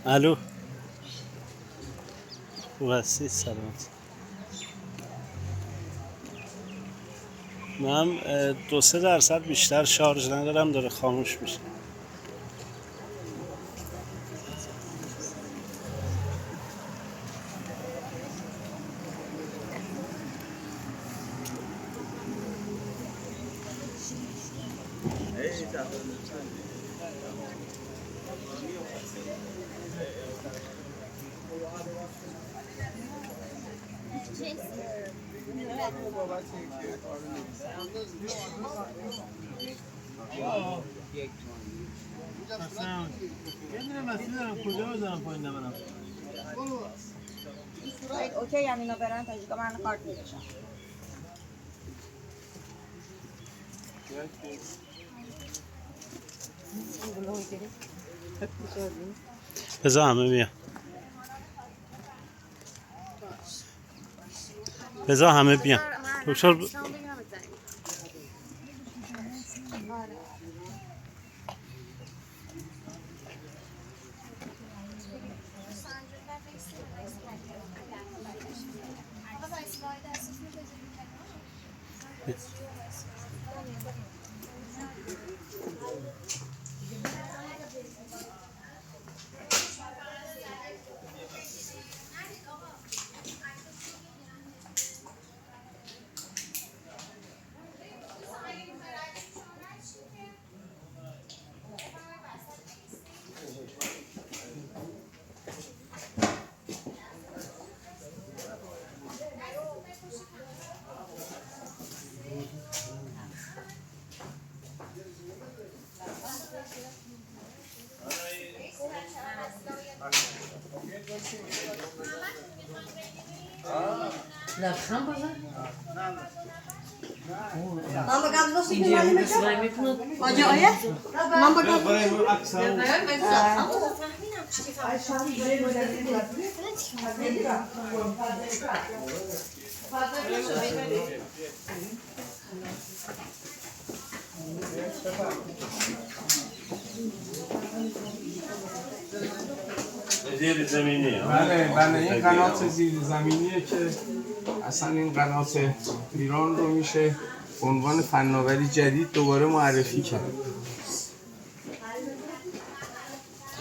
الو خوب هستی؟ سلامت. من 2-3% بیشتر شارژ ندارم، داره خاموش میشه. اوکی یعنی اینا برن تاجیکا من کارت میکشم. بذار همه بیان. بذار همه بیان. دکتر لبخند بزن. من بگم دوست میکنم آجا آیه من بگم زیر زمینی. بله این قنات زیر زمینیه که اصلا این قنات ایران رو میشه به عنوان فناوری جدید دوباره معرفی کرد.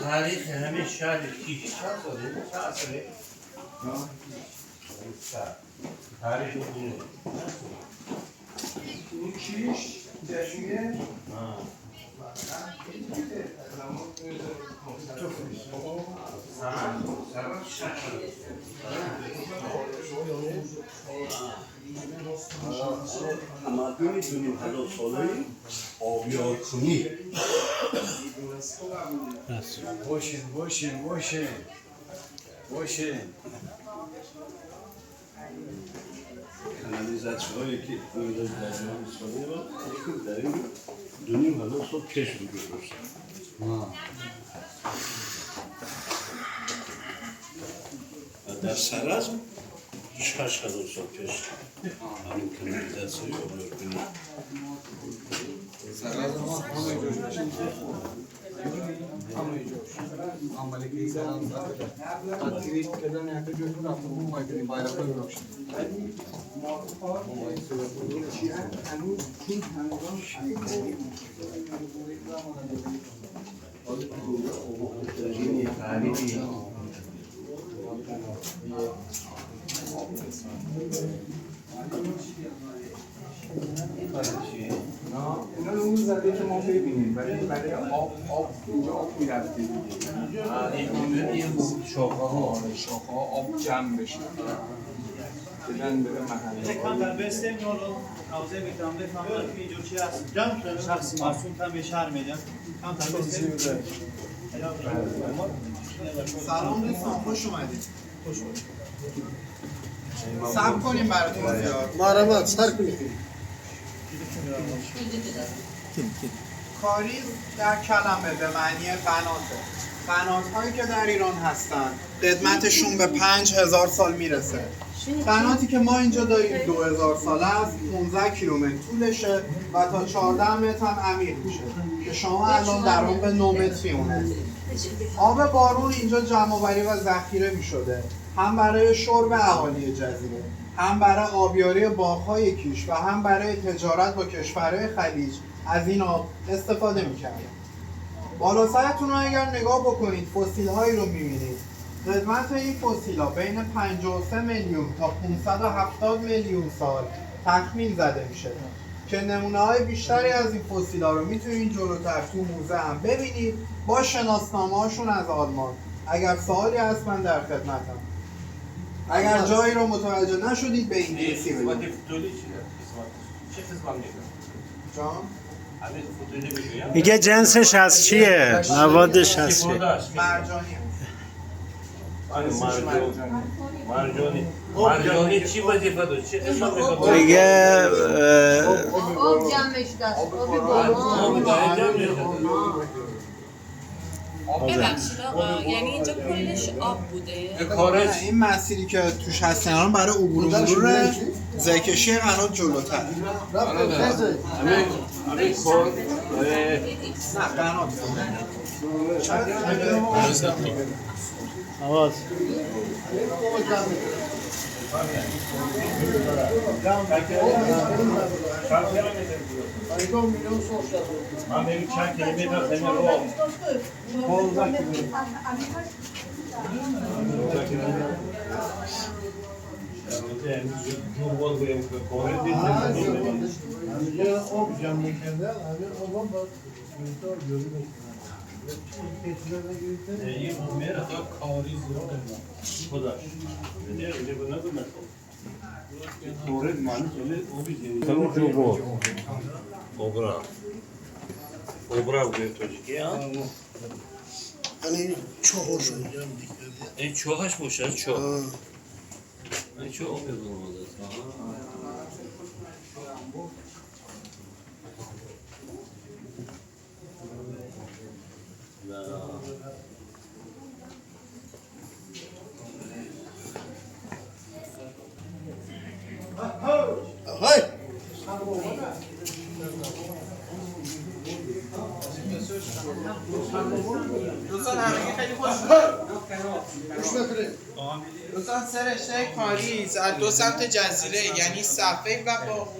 تاریخ همین شهر کیش چند ساله؟ تاریخ اینه این کیش جشنیه تمدن دنیا هزار ساله آبیار کنی. باشه کانالیزاسیون هایی که این روز در جهان اسلامی رو در این دنیا هزار سال پیش رو گذاشتن. در سرز 6000 سال پیش همین کانالیزاسیون آبیار کنی. سرز ما همه جوش عملی که سرز تاثیری کدام یک جوش رو رفته بود ما کنیم باید رفته بروش. اینا رو اون زده که ما ببینیم برای آب اینجا آب میرفته دیگه این شاخه ها آب جمع بشه بدن بره محله کانتر بستیم یولو اوزه میتونم بفهمم که اینجا چی هست شخصی معصوم هم به شهر میدم کانتر بستیم سلام دوستان خوش اومدید صبر کنیم براتون زیاد مرحبا سر کنید کاریز در کلمه به معنی بناته بنات هایی که در ایران هستن قدمتشون به 5000 سال میرسه بناتی که ما اینجا داریم 2000 ساله است 15 کیلومتر طولشه و تا 14 متر هم عمیق میشه که شما الان در اون به 9 متر میمونه. آب بارون اینجا جمع آوری و ذخیره می شده، هم برای شرب اهالی جزیره، هم برای آبیاری باغ‌های کیش و هم برای تجارت با کشورهای خلیج از این آب استفاده می‌کردن. بالا سرتون رو اگر نگاه بکنید فسیل‌هایی رو می‌بینید. قدمت این فسیل‌ها بین 53 میلیون تا 570 میلیون سال تخمین زده میشه که نمونه‌های بیشتری از این فسیل‌ها رو میتونید جلوتر تو موزه هم ببینید با شناسنامه‌هاشون از آلمان. اگر سوالی هست من در خدمتم. اگر جایی رو متوجه نشدید به انگلیسی بگید. جان؟ میگه جنسش از چیه؟ موادش از چیه؟ مرجانی. مرجانی چی وظیفه داره؟ چه قسمت میخواد؟ میگه آب جمعش دست آبی باران. ببخشید آقا، یعنی اینجا کلش آب بوده؟ نه، این مسیری که توش هستن الان برای عبور و مرور زیکشی قنات جلوتر. همین کار نه قنات. آواز من بگیم چند کیلومتر زمین رو Obra بوده توجیکی ها؟ یعنی چهار شد این چوهش باشه چوه این چوه آبی بزنم های دوستان همگی خیلی خوش دوستان سه رشته کاری از دو سمت جزیره یعنی صفحه و باغو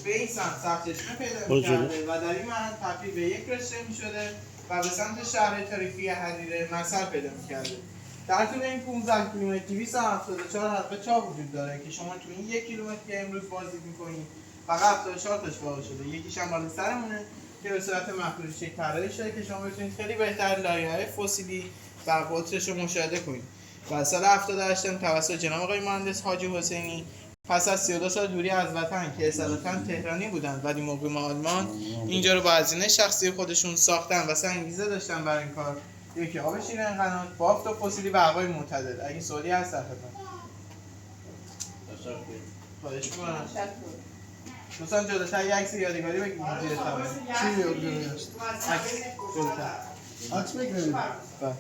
به این سمت چشمه پیدا می‌کرده و در این محل تبدیل به یک رشته می‌شده و به سمت شهر تاریخی حریره مسیر پیدا می‌کرده. در طول این 15 کیلومتر 274 حلقه چاه وجود داره که شما تو این 1 کیلومتر که امروز بازدید می‌کنید فقط 74 تاش واقع شده. یکیش هم بالا سرمونه که به صورت مخروطی شکل طراحی شده که شما بتونید خیلی بهتر لایه‌های فسیلی و قطرش رو مشاهده کنید. و سال 78 توسط جناب آقای مهندس حاجی حسینی پس از 32 سال دوری از وطن که اصالتاً تهرانی بودن ولی مقیم آلمان اینجا رو با هزینه شخصی خودشون ساختن و انگیزه داشتن برای این کار. یکی آب شیرین قنات، بافت و فسیلی و هوای معتدل. اگه سوالی هست در خدمت. خواهش می‌کنم. دوستان جلوتر یک عکس یادگاری بگیرید زیر تابه. چی یادگاری هست؟ عکس جلوتر. عکس بگیرید. بله.